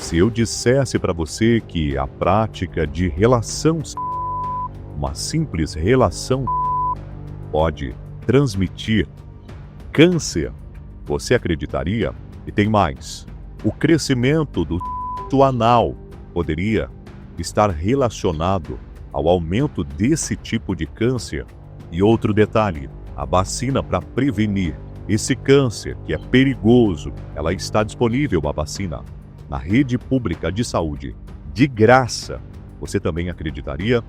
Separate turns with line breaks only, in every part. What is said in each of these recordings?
Se eu dissesse para você que a prática de uma simples relação, pode transmitir câncer, você acreditaria? E tem mais. O crescimento do anal poderia estar relacionado ao aumento desse tipo de câncer. E outro detalhe, a vacina para prevenir esse câncer, que é perigoso, ela está disponível, a vacina, na rede pública de saúde, de graça. Você também acreditaria?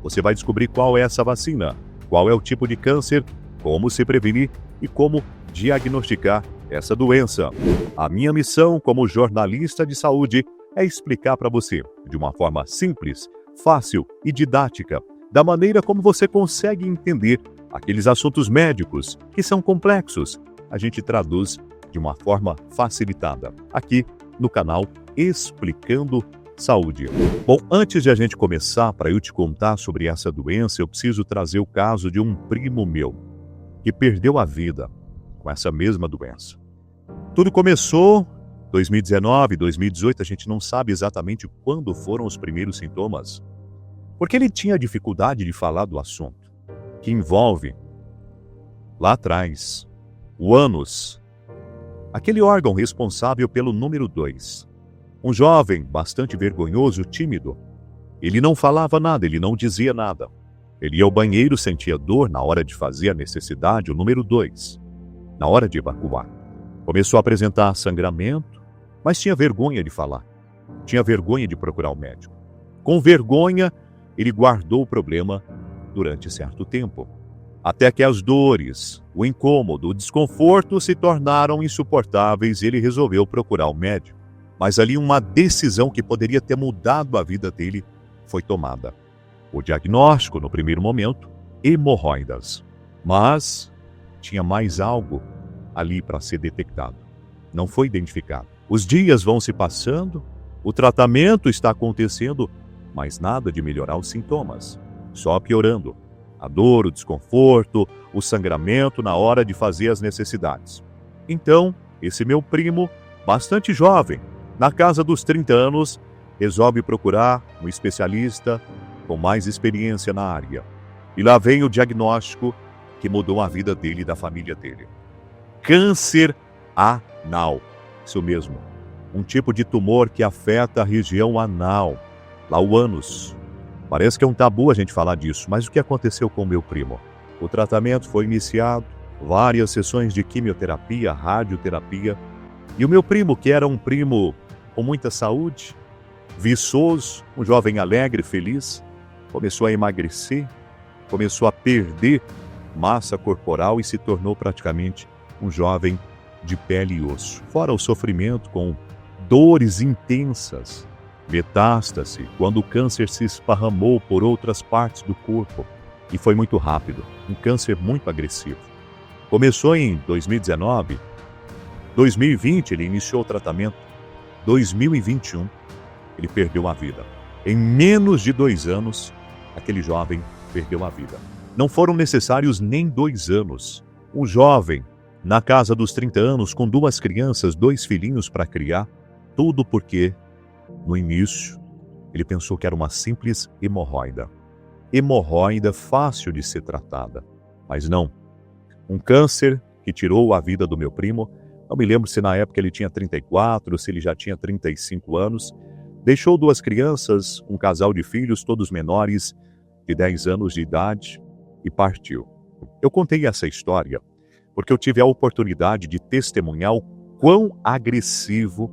Você vai descobrir qual é essa vacina, qual é o tipo de câncer, como se prevenir e como diagnosticar essa doença. A minha missão como jornalista de saúde é explicar para você, de uma forma simples, fácil e didática, da maneira como você consegue entender aqueles assuntos médicos que são complexos. A gente traduz de uma forma facilitada, aqui no canal Explicando Saúde. Bom, antes de a gente começar, para eu te contar sobre essa doença, eu preciso trazer o caso de um primo meu, que perdeu a vida com essa mesma doença. Tudo começou em 2019, 2018, a gente não sabe exatamente quando foram os primeiros sintomas, porque ele tinha dificuldade de falar do assunto, que envolve, lá atrás, o ânus, aquele órgão responsável pelo número 2. Um jovem bastante vergonhoso, tímido. Ele não falava nada, ele não dizia nada. Ele ia ao banheiro, sentia dor na hora de fazer a necessidade, o número 2, na hora de evacuar. Começou a apresentar sangramento, mas tinha vergonha de falar. Tinha vergonha de procurar o médico. Com vergonha, ele guardou o problema durante certo tempo. Até que as dores, o incômodo, o desconforto se tornaram insuportáveis e ele resolveu procurar o médico. Mas ali uma decisão que poderia ter mudado a vida dele foi tomada. O diagnóstico, no primeiro momento, hemorroidas. Mas tinha mais algo ali para ser detectado. Não foi identificado. Os dias vão se passando, o tratamento está acontecendo, mas nada de melhorar os sintomas, só piorando. A dor, o desconforto, o sangramento na hora de fazer as necessidades. Então, esse meu primo, bastante jovem, na casa dos 30 anos, resolve procurar um especialista com mais experiência na área. E lá vem o diagnóstico que mudou a vida dele e da família dele. Câncer anal. Isso mesmo. Um tipo de tumor que afeta a região anal, lá o ânus. Parece que é um tabu a gente falar disso, mas o que aconteceu com o meu primo? O tratamento foi iniciado, várias sessões de quimioterapia, radioterapia. E o meu primo, que era um primo com muita saúde, viçoso, um jovem alegre, feliz, começou a emagrecer, começou a perder massa corporal e se tornou praticamente um jovem de pele e osso. Fora o sofrimento com dores intensas, metástase, quando o câncer se esparramou por outras partes do corpo. E foi muito rápido, um câncer muito agressivo. Começou em 2019, 2020 ele iniciou o tratamento, 2021 ele perdeu a vida. Em menos de 2 anos, aquele jovem perdeu a vida. Não foram necessários nem 2 anos. Um jovem, na casa dos 30 anos, com 2 crianças, 2 filhinhos para criar, tudo porque, no início, ele pensou que era uma simples hemorroida. Hemorroida fácil de ser tratada, mas não. Um câncer que tirou a vida do meu primo, não me lembro se na época ele tinha 34, se ele já tinha 35 anos, deixou 2 crianças, um casal de filhos, todos menores, de 10 anos de idade, e partiu. Eu contei essa história porque eu tive a oportunidade de testemunhar o quão agressivo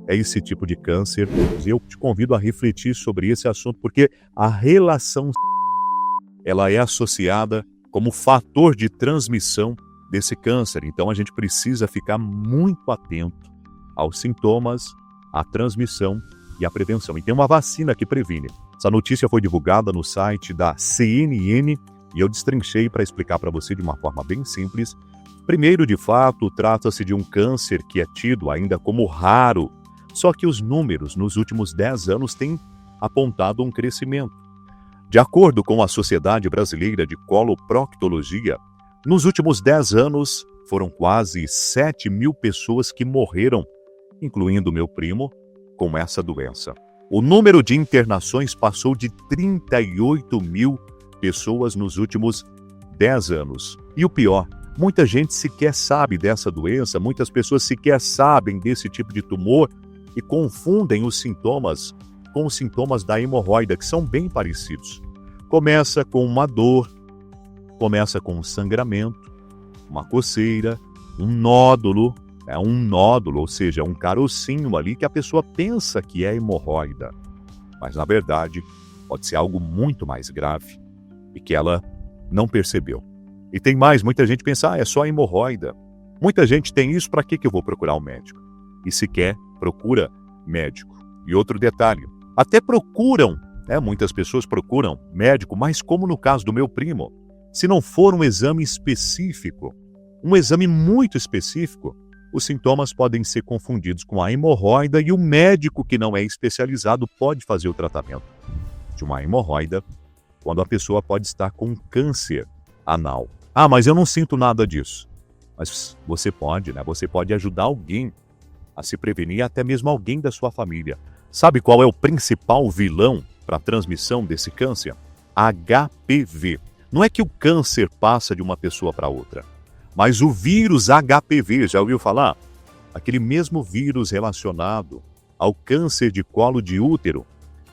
é esse tipo de câncer. Eu te convido a refletir sobre esse assunto, porque a relação ela é associada como fator de transmissão desse câncer. Então a gente precisa ficar muito atento aos sintomas, à transmissão e à prevenção. E tem uma vacina que previne. Essa notícia foi divulgada no site da CNN e eu destrinchei para explicar para você de uma forma bem simples. Primeiro, de fato, trata-se de um câncer que é tido ainda como raro, só que os números nos últimos 10 anos têm apontado um crescimento. De acordo com a Sociedade Brasileira de Coloproctologia, nos últimos 10 anos foram quase 7.000 pessoas que morreram, incluindo meu primo, com essa doença. O número de internações passou de 38 mil pessoas nos últimos 10 anos. E o pior, muita gente sequer sabe dessa doença, muitas pessoas sequer sabem desse tipo de tumor e confundem os sintomas com os sintomas da hemorroida, que são bem parecidos. Começa com uma dor, começa com um sangramento, uma coceira, um nódulo, ou seja, um carocinho ali que a pessoa pensa que é hemorroida. Mas, na verdade, pode ser algo muito mais grave e que ela não percebeu. E tem mais, muita gente pensa, é só hemorroida. Muita gente tem isso, para que eu vou procurar um médico? E sequer procura médico. E outro detalhe, até procuram, muitas pessoas procuram médico, mas como no caso do meu primo, se não for um exame específico, um exame muito específico, os sintomas podem ser confundidos com a hemorroida e o médico que não é especializado pode fazer o tratamento de uma hemorroida quando a pessoa pode estar com câncer anal. Ah, mas eu não sinto nada disso. Mas você pode, Você pode ajudar alguém a se prevenir, até mesmo alguém da sua família. Sabe qual é o principal vilão para a transmissão desse câncer? HPV. Não é que o câncer passa de uma pessoa para outra, mas o vírus HPV, já ouviu falar? Aquele mesmo vírus relacionado ao câncer de colo de útero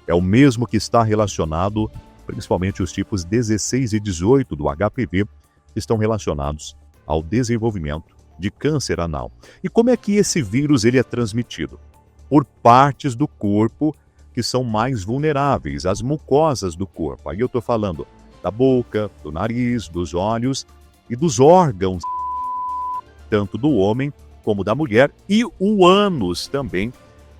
é o mesmo que está relacionado, principalmente os tipos 16 e 18 do HPV, que estão relacionados ao desenvolvimento de câncer anal. E como é que esse vírus ele é transmitido? Por partes do corpo que são mais vulneráveis, as mucosas do corpo. Aí eu estou falando da boca, do nariz, dos olhos e dos órgãos, tanto do homem como da mulher. E o ânus também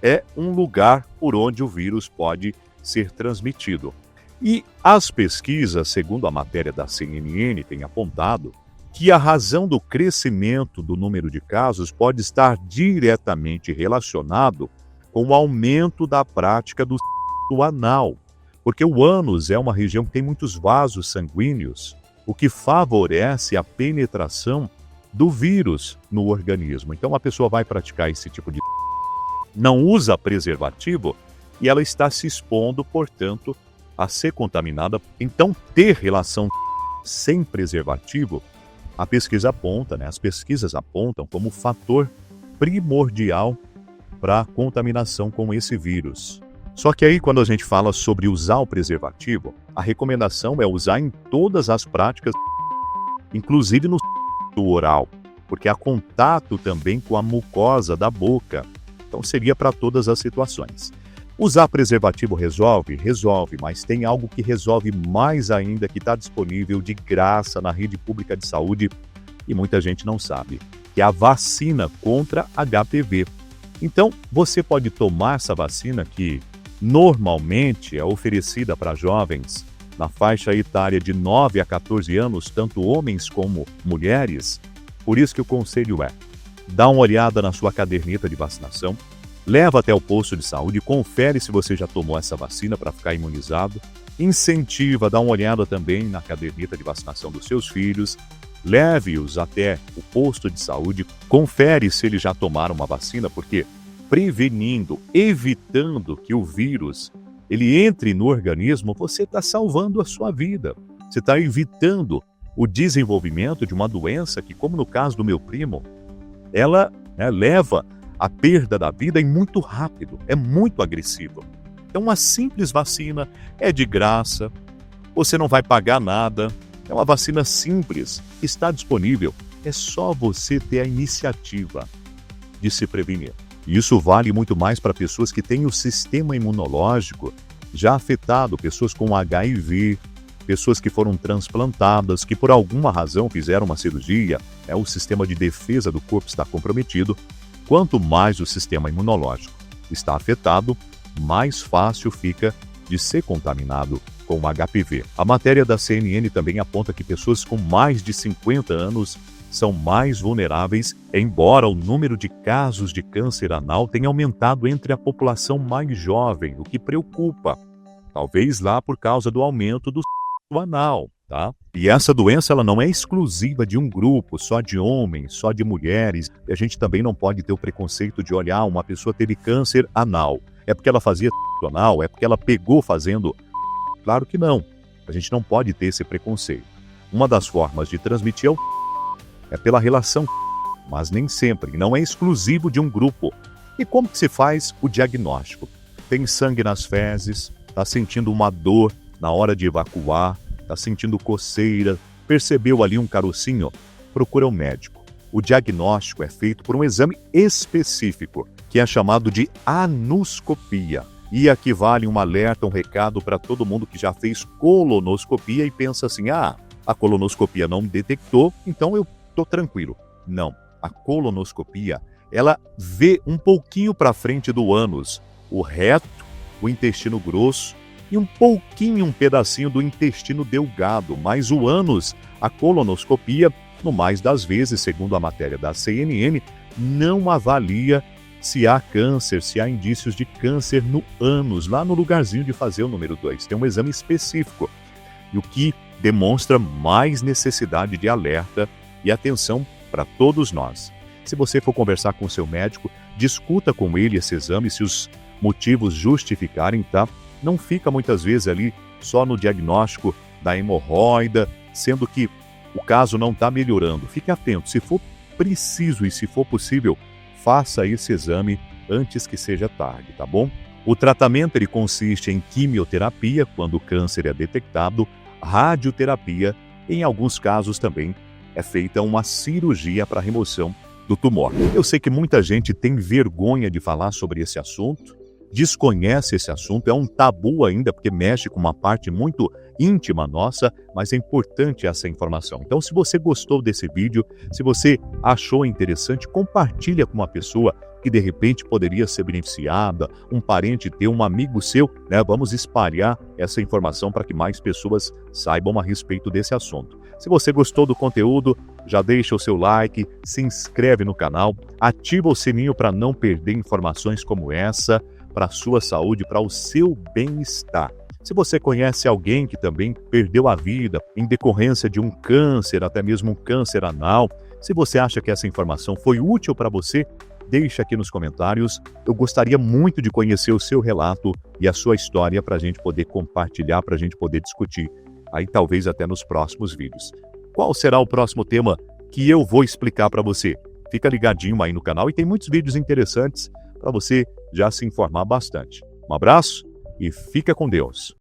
é um lugar por onde o vírus pode ser transmitido. E as pesquisas, segundo a matéria da CNN, têm apontado que a razão do crescimento do número de casos pode estar diretamente relacionado com o aumento da prática do anal, porque o ânus é uma região que tem muitos vasos sanguíneos, o que favorece a penetração do vírus no organismo. Então a pessoa vai praticar esse tipo de... não usa preservativo e ela está se expondo, portanto, a ser contaminada. Então ter relação sem preservativo, a pesquisa aponta, as pesquisas apontam como fator primordial para a contaminação com esse vírus. Só que aí, quando a gente fala sobre usar o preservativo, a recomendação é usar em todas as práticas, inclusive no oral, porque há contato também com a mucosa da boca. Então seria para todas as situações. Usar preservativo resolve, mas tem algo que resolve mais ainda, que está disponível de graça na rede pública de saúde e muita gente não sabe, que é a vacina contra HPV. Então, você pode tomar essa vacina que normalmente é oferecida para jovens na faixa etária de 9 a 14 anos, tanto homens como mulheres. Por isso que o conselho é: dá uma olhada na sua caderneta de vacinação, leva até o posto de saúde, confere se você já tomou essa vacina para ficar imunizado, incentiva, dá uma olhada também na caderneta de vacinação dos seus filhos, leve-os até o posto de saúde, confere se eles já tomaram uma vacina, porque prevenindo, evitando que o vírus ele entre no organismo, você está salvando a sua vida. Você está evitando o desenvolvimento de uma doença que, como no caso do meu primo, ela leva a perda da vida muito rápido, é muito agressivo. Então, uma simples vacina é de graça, você não vai pagar nada, é uma vacina simples, está disponível, é só você ter a iniciativa de se prevenir. E isso vale muito mais para pessoas que têm o sistema imunológico já afetado, pessoas com HIV, pessoas que foram transplantadas, que por alguma razão fizeram uma cirurgia, o sistema de defesa do corpo está comprometido. Quanto mais o sistema imunológico está afetado, mais fácil fica de ser contaminado com o HPV. A matéria da CNN também aponta que pessoas com mais de 50 anos são mais vulneráveis, embora o número de casos de câncer anal tenha aumentado entre a população mais jovem, o que preocupa. Talvez lá por causa do aumento do anal, tá? E essa doença ela não é exclusiva de um grupo, só de homens, só de mulheres. E a gente também não pode ter o preconceito de olhar, uma pessoa teve câncer anal, É porque ela fazia anal? É porque ela pegou fazendo? Claro que não. A gente não pode ter esse preconceito. Uma das formas de transmitir é pela relação, mas nem sempre, não é exclusivo de um grupo. E como que se faz o diagnóstico? Tem sangue nas fezes, está sentindo uma dor na hora de evacuar, está sentindo coceira, percebeu ali um carocinho? Procura um médico. O diagnóstico é feito por um exame específico, que é chamado de anoscopia. E aqui vale um alerta, um recado para todo mundo que já fez colonoscopia e pensa assim, a colonoscopia não detectou, então eu estou tranquilo. Não, a colonoscopia, ela vê um pouquinho para frente do ânus, o reto, o intestino grosso e um pedacinho do intestino delgado, mas o ânus, a colonoscopia, no mais das vezes, segundo a matéria da CNN, não avalia se há câncer, se há indícios de câncer no ânus, lá no lugarzinho de fazer o número 2. Tem um exame específico, e o que demonstra mais necessidade de alerta e atenção para todos nós. Se você for conversar com o seu médico, discuta com ele esse exame, se os motivos justificarem, tá? Não fica muitas vezes ali só no diagnóstico da hemorroida, sendo que o caso não está melhorando. Fique atento, se for preciso e se for possível, faça esse exame antes que seja tarde, tá bom? O tratamento ele consiste em quimioterapia, quando o câncer é detectado, radioterapia, em alguns casos também é feita uma cirurgia para remoção do tumor. Eu sei que muita gente tem vergonha de falar sobre esse assunto, desconhece esse assunto, é um tabu ainda, porque mexe com uma parte muito íntima nossa, mas é importante essa informação. Então, se você gostou desse vídeo, se você achou interessante, compartilha com uma pessoa que de repente poderia ser beneficiada, um parente teu, um amigo seu, né? Vamos espalhar essa informação para que mais pessoas saibam a respeito desse assunto. Se você gostou do conteúdo, já deixa o seu like, se inscreve no canal, ativa o sininho para não perder informações como essa, para a sua saúde, para o seu bem-estar. Se você conhece alguém que também perdeu a vida em decorrência de um câncer, até mesmo um câncer anal, se você acha que essa informação foi útil para você, deixa aqui nos comentários. Eu gostaria muito de conhecer o seu relato e a sua história para a gente poder compartilhar, para a gente poder discutir, aí talvez até nos próximos vídeos. Qual será o próximo tema que eu vou explicar para você? Fica ligadinho aí no canal e tem muitos vídeos interessantes para você já se informar bastante. Um abraço e fica com Deus.